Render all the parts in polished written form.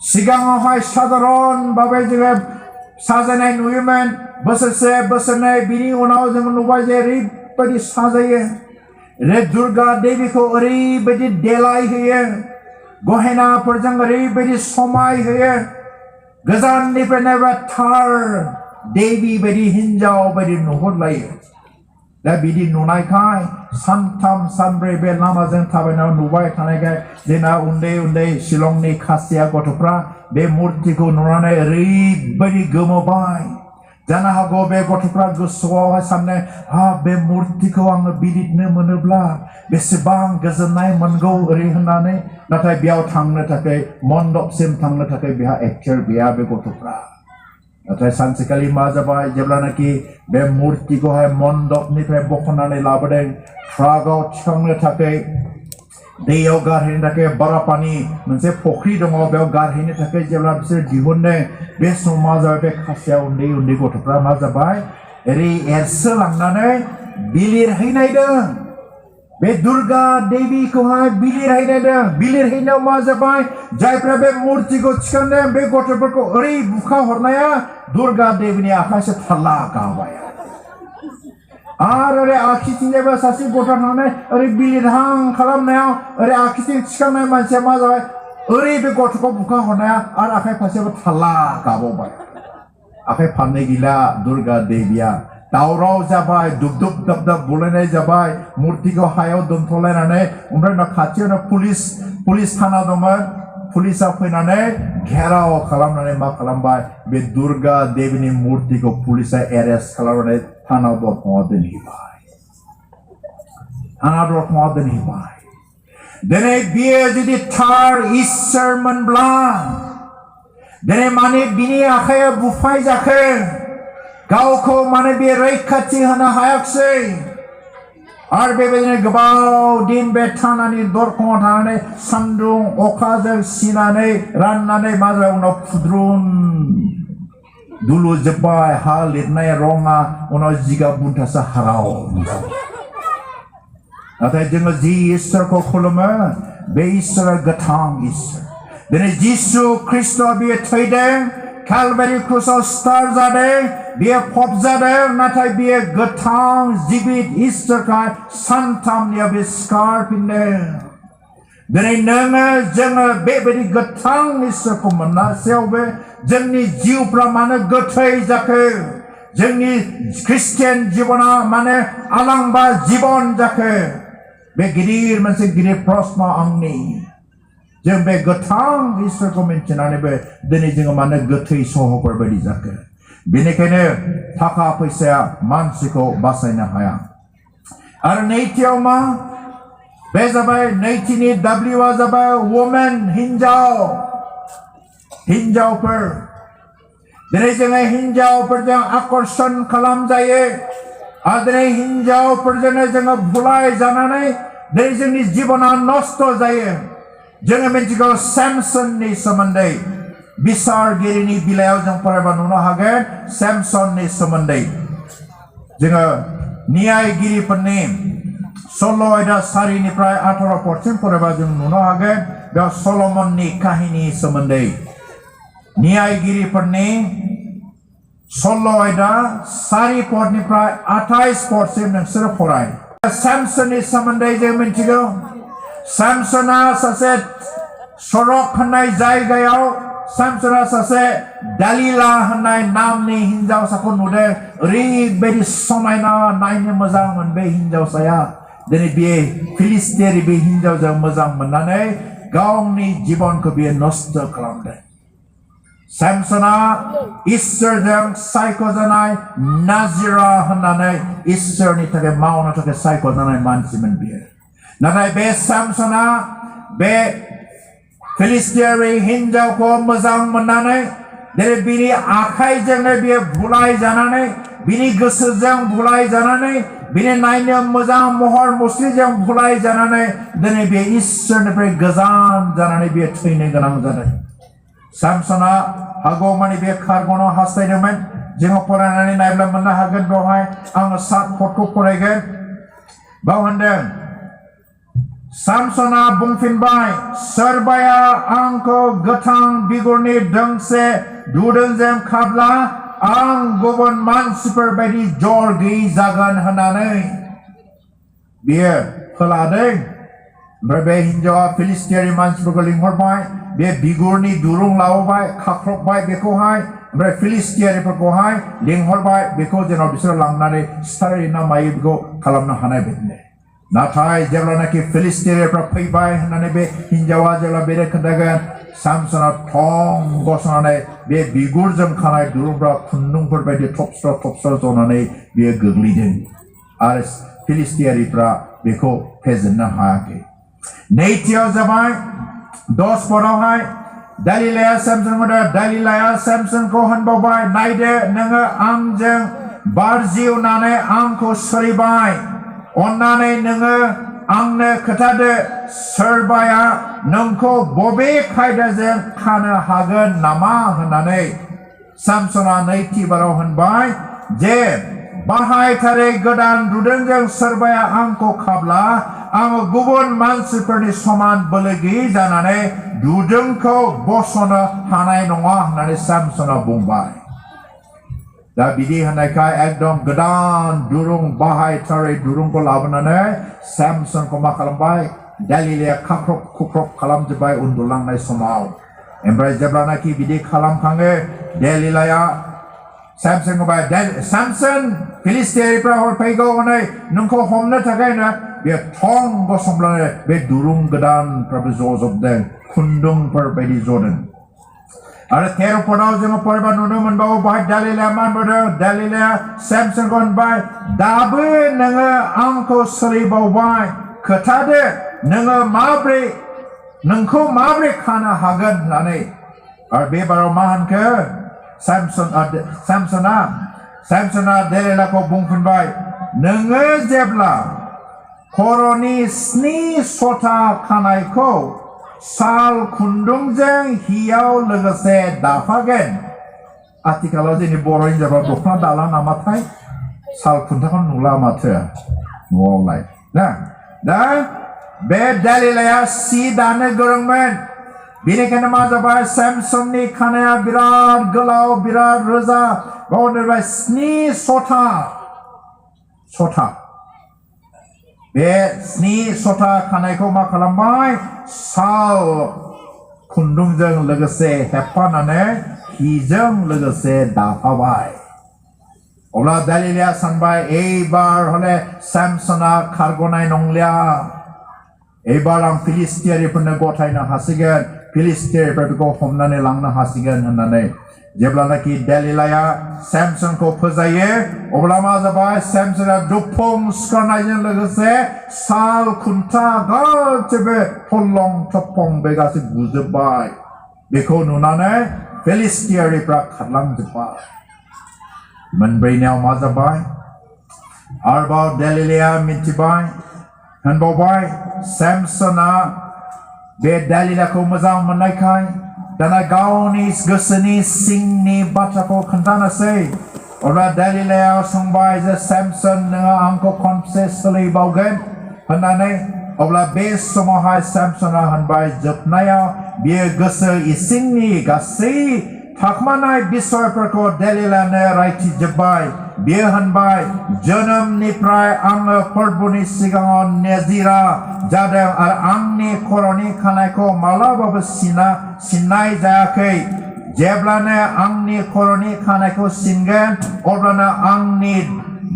सिगाङावहाय साधारन भाबै जोङो साजायनाय नुयोमोन बोसोरसे बोसोरनै बिनि उनाव जों नुबाय जे ओरैबायदि साजायो रे दुर्गा देवीखौ ओरैबायदि देलाय होयो गहेनाफोरजों ओरैबायदि समाय होयो गोजाननिफ्राय नायबा थार देवी बायदि हिन्जाव बायदि नुहुरलायो दा बिदि नुनायखाय सानथाम सानब्रै बे लामाजों थाबायनायाव नुबाय थानायखाय जोंना उन्दै उन्दै शिलंनि खासिया गथ'फ्रा बे मुर्तिखौ नुनानै ओरैबायदि गोमोबाय जानो हागौ बे गथ'फ्रा गोसोआवहाय साननाय बे मुर्तिखौ आङो बिलिरनो मोनोब्ला बेसेबां गोजोननाय मोनगौ ओरै होननानै नाथाय बेयाव थांनो थाखाय मण्डपसिम थांनो थाखाय बेहा एक्टर गैया बे गथ'फ्रा नाथाय सानसेखालि मा जाबाय जेब्लानाखि बे मुर्तिखौहाय मण्डपनिफ्राय बख'नानै लाबोदों ट्राकआव थिखांनो थाखाय दैयाव गारहैनो थाखाय बारापानि मोनसे फुख्रि दङ बेयाव गारहैनो थाखाय जेब्ला बिसोर दिहुनदों बे समाव मा जाबाय बे खासिया उन्दै उन्दै गथ'फ्रा मा जाबाय ओरै एरसोलांनानै बिलिरहैनायदों बे दुर्गा देवीखौहाय बिलिरहैनायदों बिलिरहैनायाव मा जाबाय जायफ्रा बे मुर्तिखौ थिखांदों बे गथ'फोरखौ ओरै बुखा हरनाया दुर्गा देवीनि आखाइसो थाल्ला गाबाय आरो ओरै आखिथिंजायबो सासे गथ' थांनाय ओरै बिलिरहां खालामनायाव ओरै आखिथिं थिखांनाय मानसिया मा जाबाय ओरै बे गथ'खौ बुखा हरनाया आरो आखाइ फारसेबो थाल्ला गाबावबाय आखाइ फारनै गैला दुर्गा देवीया दावराव जाबाय दुब दुब दाब दाब बुलायनाय जाबाय मुर्तिखौ हायाव दोनथ'लायनानै ओमफ्राय उनाव खाथियावनो पुलिस थाना दंमोन पुलिसा फैनानै घेराव खालामनानै मा खालामबाय बे दुर्गा देवीनि मुर्तिखौ पुलिसा एरेस्ट खालामनानै थाना दरखङाव दोनहैबाय दिनै बियो जुदि थार इसोरमोनब्ला दिनै माने बिनि आखाइया बुफाय जाखो गावखौ माने बे रैखाथि होनो हायाखिसै आरो बेबायदिनो गोबाव दिन बे थानानि दरखङाव थानानै सान्दुं अखाजों सिनानै राननानै मा जाबाय उनाव फुद्रुन दुलु जोब्बाय हा लिरनाय रङा उनाव जिगाब बुन्थासो हाराव नाथाय जोङो जि इसोरखौ खुलुमो बे इसोरा गोथां इसोर दिनै जिसु ख्रिस्ट' बियो थैदों Calvary Crucial Star जादों बियो फबजादों नाथाय बियो गोथां जिबित इसोरखाय सानथामनियाव बे सिखारफिनदों दिनै नोङो जोङो बेबायदि गोथां इसोरखौ मोननासेयावबो जोंनि जिउफ्रा मानो गोथै जाखो जोंनि ख्रिस्टियान जिबना मानो आलांबा जिबन जाखो बे गिदिर मोनसे गिदिर प्रश्न आंनि जों बे गोथां इसोरखौ मिन्थिनानैबो दिनै जोङो मानो गोथै सहफोर बायदि जाखो बेनिखायनो थाखा फैसाया मानसिखौ बासायनो हाया आरो नैथियाव मा बे जाबाय नैथिनि W जाबाय वुमेन हिन्जावफोर दिनै जोङो हिन्जावफोरजों आकर्षण खालामजायो आरो दिनै हिन्जावफोरजोंनो जोङो बुलाय जानानै दिनै जोंनि जिबना नस्थ' जायो जोङो मिन्थिगौ सेमसननि सोमोन्दै बिसारगिरिनि बिलायाव जों फरायबा नुनो हागोन सेमसननि सोमोन्दै जोङो न्यायगिरिफोरनि 16 आयदा 4निफ्राय 18 पदसिम फरायबा जों नुनो हागोन बेयाव सलमननि काहिनी सोमोन्दै न्यायगिरिफोरनि 16 आयदा 4 पदनिफ्राय 28 पदसिम नोंसोरो फराय सेमसननि सोमोन्दै जों मिन्थिगौ सेमसना सासे सरक होननाय जायगायाव सेमसना सासे दालिला होननाय नामनि हिन्जावसाखौ नुदों ओरैबायदि समायना नायनो मोजांमोन बे हिन्जावसाया दिनै बे फिलिस्टियारि बे हिन्जावजों मोजां मोननानै गावनि जिबनखौ बियो नस्थ' खालामदों सेमसना इसोरजों सायख'जानाय नाजिरा होननानै इसोरनि थाखाय मावनो थाखाय सायख'जानाय मानसिमोन बियो नाथाय बे सेमसना बे फिलिस्टियारि हिन्जावखौ मोजां मोननानै दिनै बिनि आखाइजोंनो बियो बुलाय जानानै बिनि गोसोजों बुलाय जानानै बिनि नायनो मोजां महर मुस्रिजों बुलाय जानानै दिनै बे इसोरनिफ्राय गोजान जानानै बियो थैनो गोनां जादों सेमसना हागौमानि बे खारग'नो हास्थायदोंमोन जोङो फरायनानै नायब्ला मोननो हागोन बेवहाय आङो 7 पदखौ फरायगोन बाव होनदों Samsona bungfinbai, Serbaya angko gatang bigurni dengse dudenjem kabla ang gubon mansipur badi jorgi zagan hanane. Biar peladeng, berbe hinjawa Filistiari mansipur galing horbai, biar bigurni durung laubai, kakrokbai bekohai, ber Filistiari perkohai, ling horbai beko jeno bisur langnare stari namai beko kalamna hanai bedne. Natai jeblana ki Filistiari perpaibai hanane be hinjawa jebla bere kendagan Samsona thong gosonane be bigurjem khanai durungbra khundungfोर बायदि थपस्र जनानै बे गोग्लैदों आरो फिलिस्टियारिफ्रा बेखौ फेजेननो हायाखै नैथियाव जाबाय 10 पदावहाय दालिलाया सेमसनखौ होनबावबाय नायदो नोङो आंजों बारजिउनानै आंखौ सोलिबाय अन्नानै नोङो आंनो खोथादो सोरबाया नोंखौ बबे खायदाजों खानो हागोन नामा होननानै सामसना नैथि बाराव होनबाय जे बाहायथारै गोदान दुरुंजों सोरबाया आंखौ खाब्ला आं गुबुन मानसिफोरनि समान बोलो गैयै जानानै दुरुंखौ बसनो हानाय नङा होननानै सामसना बुंबाय दा बिदि होननायखाय एकदम गोदान दुरुं बाहायथारै दुरुंखौ लाबोनानै सामसनखौ मा खालामबाय दालिलाया खाख्रब खुख्रब खालामजोब्बाय उन्दुलांनाय समाव ओमफ्राय जेब्लानाखि बिदि खालामखाङो दालिलाया सामसनखौ बाय सामसन फिलिस्टियारिफ्रा हरफैगौ हनै नोंखौ हमनो थाखायनो बे थं गसंब्लानो बे दुरुं गोदानफ्राबो जजोबदों खुन्दुंफोर बायदि जदों आरो 13 पदाव जोङो फरायबा नुनो मोनबावो बाहाय दालिलाया मा होनबावदों दालिलाया सामसनखौ होनबाय दाबो नोङो आंखौ सोलिबावबाय खोथादो नोङो नोंखौ माब्रै खानो हागोन होननानै आरो बे बाराव मा होनखो सामसना दालिलाखौ बुंफिनबाय नोङो जेब्ला खर'नि 7 सथा खानायखौ साल खुन्दुंजों हियाव लोगोसे दाफागोन आथिखालाव जोंनि बर' हिनजावफ्रा दख'ना दाला नामाथाय साल खुन्थाखौ नुला माथो न'आवलाय ना दा बे दालिलाया सि दानो गोरोंमोन बेनिखायनो मा जाबाय सामसननि खानाया बिराद गोलाव बिराद रोजा बावदोंबाय 7 सथा बे 7 सथा खानायखौ मा खालामबाय साल खुन्दुंजों लोगोसे हेबफानानै हिजों लोगोसे दाफाबाय अब्ला दालिलाया सानबाय एबार हले सामसना खारग'नाय नंलिया एबार आं फिलिस्टियारिफोरनो गथायनो हासिगोन फिलिस्टियारिफ्रा बेखौ हमनानै लांनो हासिगोन होननानै जेब्लानाखि दालिलाया सामसनखौ फोजायो अब्ला मा जाबाय सामसना दुफुं सिखारनायजों लोगोसे साल खुन्था गासैबो थलं थफं बे गासै गुजोबबाय बेखौ नुनानै फिलिस्टियारिफ्रा खारलांजोब्बाय मोनब्रैनियाव मा जाबाय आरोबाव दालिलाया मिथिबाय होनबावबाय सामसना बे दालिलाखौ मोजां मोननायखाय दाना गावनि गोसोनि सिंनि बाथ्राखौ खोन्थानोसै अब्ला दालिलाया सोंबाय जे सामसन नोङो आंखौ खनसे सोलिबावगोन होननानै अब्ला बे समावहाय सामसना होनबाय जोबनायाव बियो गोसो इसिंनि गासै थाखोमानाय बिसयफोरखौ दालिलायानो रायथिजोब्बाय बियो होनबाय जोनोमनिफ्राय आङो फोरबोनि सिगाङाव नेजिरा जादों आरो आंनि खर'नि खानायखौ मालाबाबो सिननाय जायाखै जेब्लानो आंनि खर'नि खानायखौ सिनगोन अब्लानो आंनि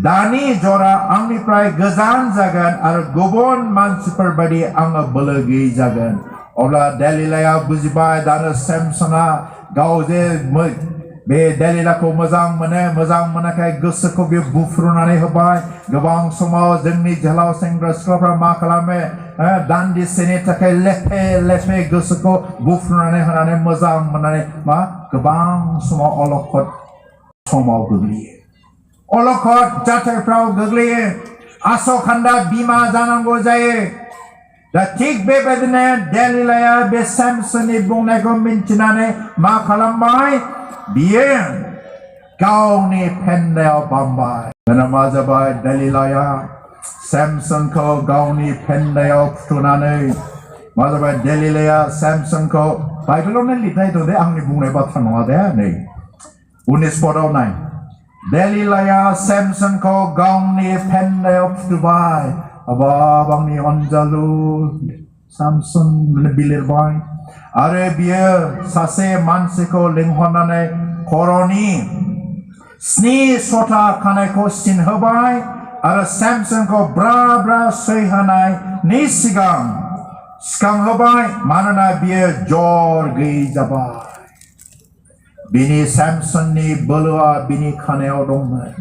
दानि जरा आंनिफ्राय गोजान जागोन आरो गुबुन मानसिफोर बायदि आङो बोलो गैयै जागोन अब्ला दालिलाया बुजिबाय दानो सामसना गाव जे बे दालिलाखौ मोजां मोननायखाय गोसोखौ बे बुफ्रुनानै होबाय गोबां समाव जोंनि जोहोलाव सेंग्रा सिख्लाफ्रा मा खालामो दान्दिसेनि थाखाय लेफे लेफे गोसोखौ बुफ्रुनानै होनानै मोजां मोननानै मा गोबां समाव अलखद समाव गोग्लैयो अलखद जाथायफ्राव गोग्लैयो आसखान्दा बिमा जानांगौ जायो दा थिग बेबायदिनो दालिलाया बे सामसननि बुंनायखौ मिन्थिनानै मा खालामबाय बियो गावनि फेन्दायाव बामबाय दाना मा जाबाय दालिलाया Samsonखौ गावनि फेन्दायाव फुथुनानै मा जाबाय देलिलाया Samsonखौ बाइबेलावनो लिरनाय दं दे आंनि बुंनाय बाथ्रा नङा दे नै 19 पदआव नाय देलिलाया Samsonखौ गावनि फेन्दायाव फुथुबाय हाबाब आंनि अनजालु Samson बिलिरबाय आरो बियो सासे मानसिखौ लिंहरनानै खर'नि 7 सथा खानायखौ सिनहोबाय आरो Samsonखौ ब्रा ब्रा सैहोनायनि सिगां सिखांहोबाय मानोना बियो जर गैयै जाबाय बिनि Samsonनि बोलोआ बिनि खानायाव दंमोन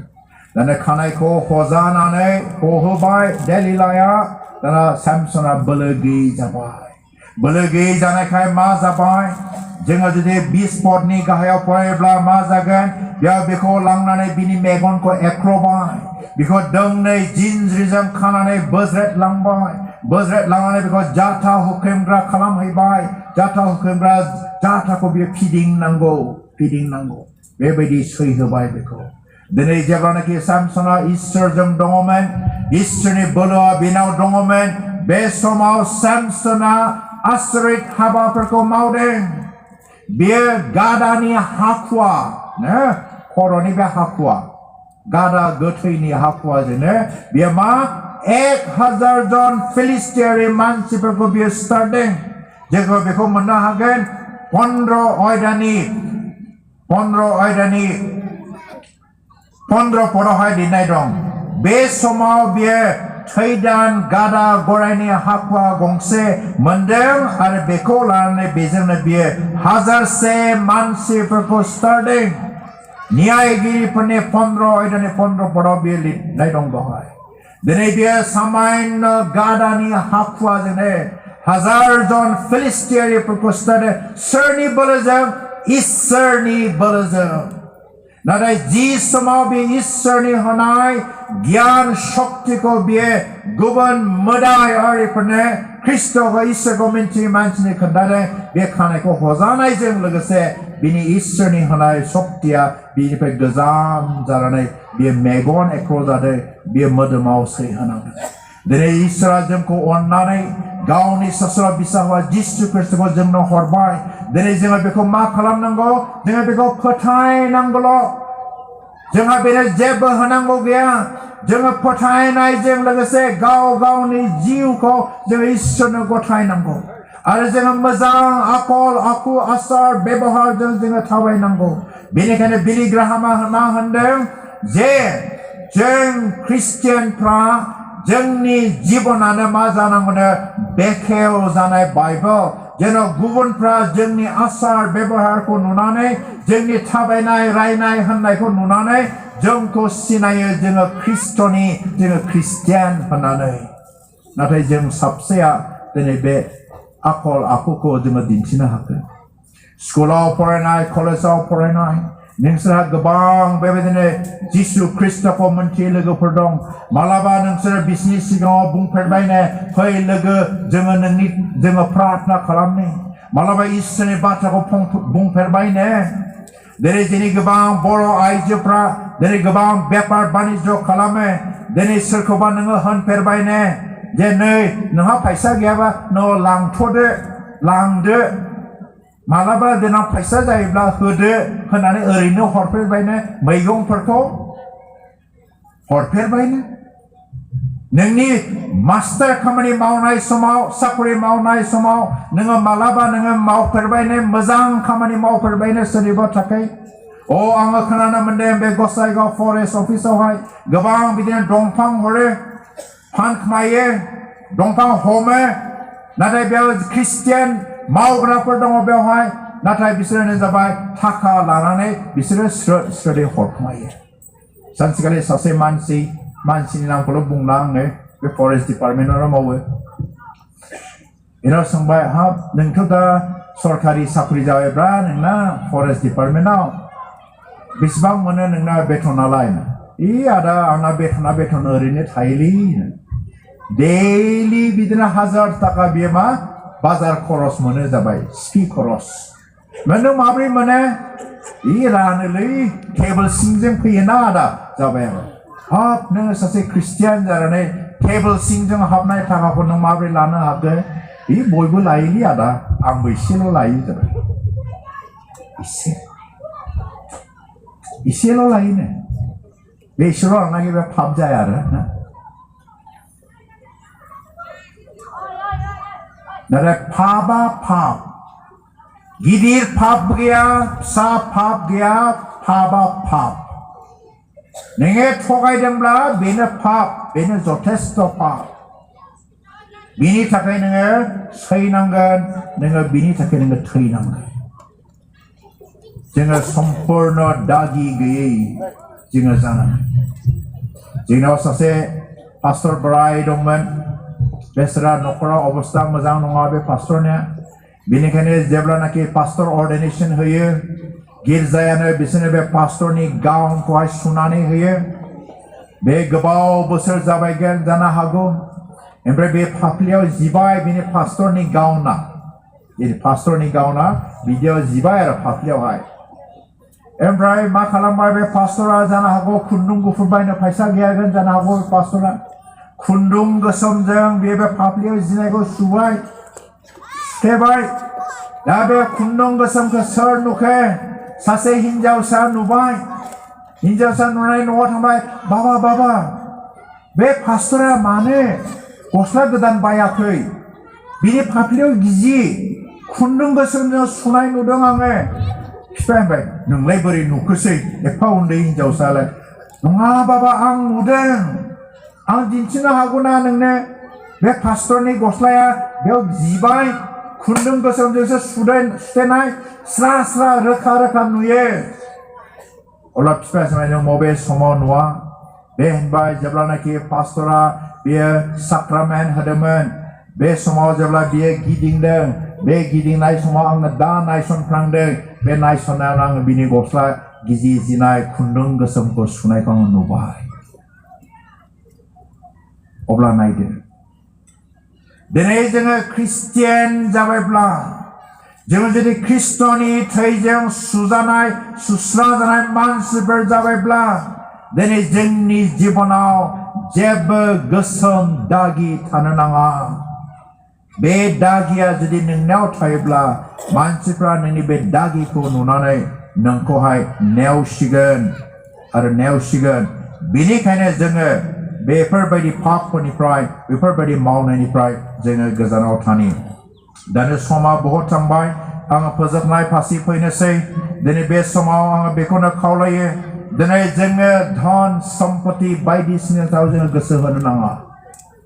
दाना खानायखौ हजानानै हहोबाय देलिलाया दाना Samsona बोलो गैयै जाबाय बोलो गैयै जानायखाय मा जाबाय जोङो जुदि 20 पदनि गाहायाव फरायोब्ला मा जागोन बेयाव बेखौ लांनानै बिनि मेगनखौ एख्रबाय बिखौ दोंनै जिनज्रिजों खानानै बोज्रेदलांबाय बोज्रेदलांनानै बिखौ जाथा हुख्रेमग्रा खालामहैबाय जाथा हुख्रेमग्रा जाथाखौ बियो फिदिंनांगौ बेबायदि सैहोबाय बेखौ दिनै जेब्लानाखि Samsona इसोरजों दङमोन इसोरनि बोलोआ बिनाव दङमोन बे समाव Samsona आश्चर्य हाबाफोरखौ मावदों बियो गादानि हाखुवा खर'नि बे हाखुवा गादा गोथैनि हाखुवाजोंनो बियो मा 1000 जन फिलिस्टियारि मानसिफोरखौ बियो सिथारदों जोङो बेखौ मोननो हागोन 15 अयदानि 15 पदआवहाय लिरनाय दं बे समाव बियो थैदान गादा गरायनि हाखुवा गंसे मोनदों आरो बेखौ लानानै बेजोंनो बियो 1000 मानसिफोरखौ सिथारदों न्यायगिरिफोरनि 15 अयदानि 15 पदआव बियो लिरनाय दं बेवहाय दिनै बियो सामान्य गादानि हाखुवाजोंनो 1000 जन फिलिस्टियारिफोरखौ सिथारदों सोरनि बोलोजों इसोरनि बोलोजों नाथाय जि समाव बे इसोरनि होनाय गियान शक्तिखौ बियो गुबुन मोदायारिफोरनो ख्रिस्ट'खौ इसोरखौ मिन्थियै मानसिनि खोन्थादों बे खानायखौ हजानायजों लोगोसे बिनि इसोरनि होनाय शक्तिया बिनिफ्राय गोजान जानानै बियो मेगन एक्र' जादों बियो मोदोमाव सैहोनांदों दिनै इसोरा जोंखौ अननानै गावनि ससुर बिसाहवा जिसु ख्रिस्ट'खौ जोंनो हरबाय दिनै जोङो बेखौ मा खालामनांगौ जोङो बेखौ फोथायनांगौल' जोंहा बेनो जेबो होनांगौ गैया जोङो फोथायनायजों लोगोसे गावनि जिउखौ जोङो इसोरनो गथायनांगौ आरो जोङो मोजां आखल आखु आसार बेबहारजों जोङो थाबायनांगौ बेनिखायनो बिलि ग्राहामा मा होनदों जे जों ख्रिस्टियानफ्रा जोंनि जिबनानो मा जानांगौनो बेखेव जानाय बाइबेल जेन गुबुनफ्रा जोंनि आसार बेबहारखौ नुनानै जोंनि थाबायनाय रायनाय होननायखौ नुनानै जोंखौ सिनायो जोङो ख्रिस्ट'नि जोङो ख्रिस्टियान होननानै नाथाय जों साबसेया दिनै बे आखल आखुखौ जोङो दिन्थिनो हागोन स्कुलाव फरायनाय कलेजाव फरायनाय नोंसोरहा गोबां बेबायदिनो जिसु ख्रिस्ट'खौ मोनथियै लोगोफोर दं मालाबा नोंसोर बिसिनि सिगाङाव बुंफेरबायनो फै लोगो जोङो प्रार्थना खालामनि मालाबा इसोरनि बाथ्राखौ बुंफेरबायनो दिनै गोबां बर' आइजोफ्रा दिनै गोबां बेफार बानिज्य खालामो दिनै सोरखौबा नोङो होनफेरबायनो जे नै नोंहा फैसा गैयाबा नों लांथ'दो लांदो मालाबा देनां फैसा जायोब्ला होदो होननानै ओरैनो हरफेरबायनो मैगंफोरखौ हरफेरबायनो नोंनि मास्टार खामानि मावनाय समाव साख्रि मावनाय समाव नोङो मालाबा नोङो मावफेरबायनो मोजां खामानि मावफेरबायनो सोरनिबा थाखाय आङो खोनानो मोनदों बे गसाइगाव फरेस्ट अफिसावहाय गोबां बिदिनो दंफां हरो फानखोमायो दंफां हमो नाथाय बेयाव ख्रिस्टियान मावग्राफोर दङ बेवहाय नाथाय बिसोरो जाबाय थाखा लानानै बिसोरो स्रोदै हरखोमायो सानसेखालि सासे मानसिनि नामखौल' बुंला आङो बे फरेस्ट डिपार्टमेन्टआव मावो बेनाव सोंबाय हाब नोंथ' दा सरकारि साख्रि जाबायब्रा नोंना फरेस्ट डिपार्टमेन्टआव बेसेबां मोनो नोंना बेथनालाय आदा आंना बेथन ओरैनो थायोलै डेलि बिदिनो 1000 थाखा बियो मा बाजार खरस मोनो जाबाय स्पि खरस नों माब्रै मोनो रानोलै टेबोल सिंजों फैयोना आदा जाबाय आरो हाब नोङो सासे ख्रिस्टियान जानानै टेबल सिंजों हाबनाय थाखाखौ नों माबोरै लानो हागोन बे बयबो लायोलै आदा आंबो एसेल' लायो जाबाय एसेल' लायोनो बे एसेल' लानानै बे पाप जाया आरो नाथाय पापा पाप गिदिर पाप गैया फिसा पाप गैया पापा पाप नोङो थगायदोंब्ला बेनो पाप बेनो जथेस्थ पाप बिनि थाखाय नोङो सैनांगोन नोङो बिनि थाखाय नोङो थैनांगोन जोङो सम्पुर्ण दागि गैयै जोङो जानांगोन जोंनाव सासे पास्टर बोराय दंमोन बेसोरा न'खराव अबस्था मोजां नङा बे पास्टरनिया बेनिखायनो जेब्लानाखि पास्टर अर्डिनेशन होयो गिर्जायानो बिसोरनो बे पास्टरनि गाउनखौहाय सुनानै होयो बे गोबाव बोसोर जाबायगोन जानो हागौ ओमफ्राय बे फाफ्लियाव जिबाय बिनि पास्टरनि गाउना बिदियाव जिबाय आरो फाफ्लियावहाय ओमफ्राय मा खालामबाय बे पास्टरा जानो हागौ खुन्दुं गुफुर बायनो फैसा गैयागोन जानो हागौ पास्टरा खुन्दुं गोसोमजों बे फाफ्लियाव जिनायखौ सुबाय सुथेबाय दा बे खुन्दुं गोसोमखौ सोर नुखो सासे हिन्जावसा नुबाय हिन्जावसा नुनानै न'आव थांबाय बाबा बे पास्टरा मानो गस्ला गोदान बायाखै बिनि फाफ्लियाव गिजि खुन्दुं गोसोमजों सुनाय नुदों आङो बिफाया होनबाय नोंलाय बोरै नुखोसै एफा उन्दै हिन्जावसालाय नङा बाबा आं नुदों आं दिन्थिनो हागौना नोंनो बे पास्टरनि गस्लाया बेयाव जिबाय खुन्दुं गोसोमजोंसो सुथेनाय स्रा स्रा रोखा रोखा नुयो अब्ला बिफाया सोंबाय नों बबे समाव नुवा बे होनबाय जेब्लानाखि पास्टरा बेयो साक्रामेन्ट होदोंमोन बे समाव जेब्ला बियो गिदिंदों बे गिदिंनाय समाव आङो दा नायसनफ्लांदों बे नायसननायाव आङो बिनि गस्ला गिजि जिनाय खुन्दुं गोसोमखौ सुनायखौ आङो नुबाय अब्ला नायदो दिनै जोङो ख्रिस्टियान जाबायब्ला जोङो जुदि ख्रिस्ट'नि थैजों सुजानाय सुस्रा जानाय मानसिफोर जाबायब्ला दिनै जोंनि जिबनाव जेबो गोसोम दागि थानो नाङा बे दागिया जुदि नोंनाव थायोब्ला मानसिफ्रा नोंनि बे दागिखौ नुनानै नोंखौहाय नेवसिगोन बेनिखायनो जोङो बेफोरबायदि पापफोरनिफ्राय बेफोरबायदि मावनायनिफ्राय जोङो गोजानाव थानि दानो समा बहुत थांबाय आङो फोजोबनाय फारसे फैनोसै दिनै बे समाव आङो बेखौनो खावलायो दिनै जोङो धन सम्पति बायदिसिनायाव जोङो गोसो होनो नाङा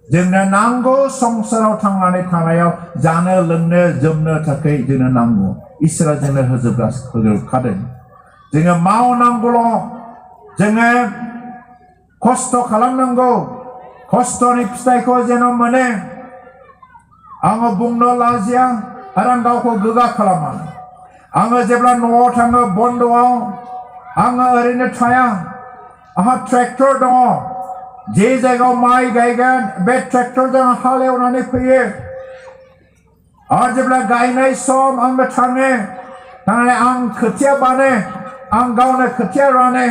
जोंनो नांगौ संसाराव थांनानै थानायाव जानो लोंनो जोमनो थाखाय जोंनो नांगौ इसोरा जोंनो होजोबखादों जोङो मावनांगौल' जोङो खस्थ' खालामनांगौ खस्थ'नि फिथाइखौ जेन मोनो आङो बुंनो लाजिया आरो आं गावखौ गोगा खालामा आङो जेब्ला न'आव थाङो बन्द'आव आङो ओरैनो थाया आंहा ट्रेक्टर दङ जे जायगायाव माइ गायगोन बे ट्रेक्टरजों हालेवनानै फैयो आरो जेब्ला गायनाय सम आङो थांनानै आं खोथिया बानो आं गावनो खोथिया रानो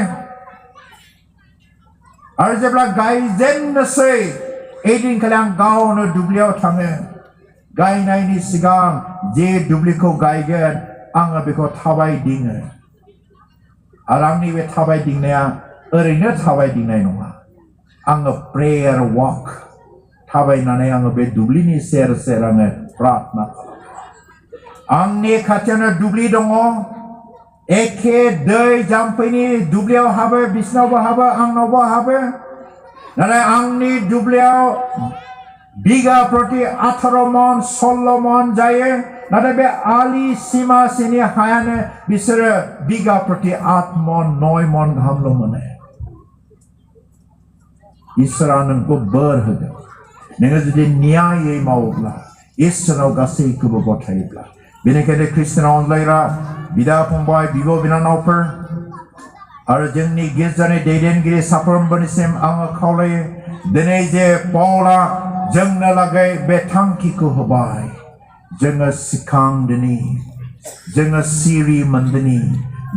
आरो जेब्ला गायजेननोसै ओइदिनखालि आं गावनो दुब्लियाव थाङो गायनायनि सिगां जे दुब्लिखौ गायगोन आङो बेखौ थाबायदिङो आरो आंनि बे थाबायदिंनाया ओरैनो थाबायदिंनाय नङा आङो प्रेयार वाक थाबायनानै आङो बे दुब्लिनि सेर सेर आङो प्रार्थना आंनि खाथियावनो दुब्लि दङ एखे दै जाम्फैनि दुब्लियाव हाबो बिसिनावबो हाबो आंनावबो हाबो नाथाय आंनि दुब्लियाव बिगा प्रति 18 मन 16 मन जायो नाथाय बे आलि सिमासिनि हायानो बिसोरो बिगा प्रति 8 मन 9 मन गाहामल' मोनो इसोरा नोंखौ बोर होगोन नोङो जुदि न्यायै मावोब्ला इसोराव गासैखौबो गथायोब्ला बेनिखायनो ख्रिस्टियानाव अनलायग्रा बिदा फंबाय बिब' बिनानावफोर आरो जोंनि गिर्जानि दैदेनगिरि साफ्रोमबोनिसिम आङो खावलायो दिनै जे पाउला जोंनो लागै बे थांखिखौ होबाय जोङो सिखांदिनि जोङो सिरि मोनदिनि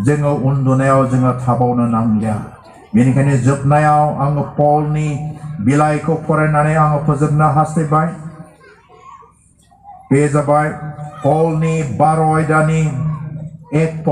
जोङो उन्दुनायाव जोङो थाबावनो नांलिया Beनिखायनो जोबनायाव आङो पलनि बिलाइखौ फरायनानै आङो फोजोबनो हास्थायबाय। बे जाबाय पलनि 12 आयदानि 1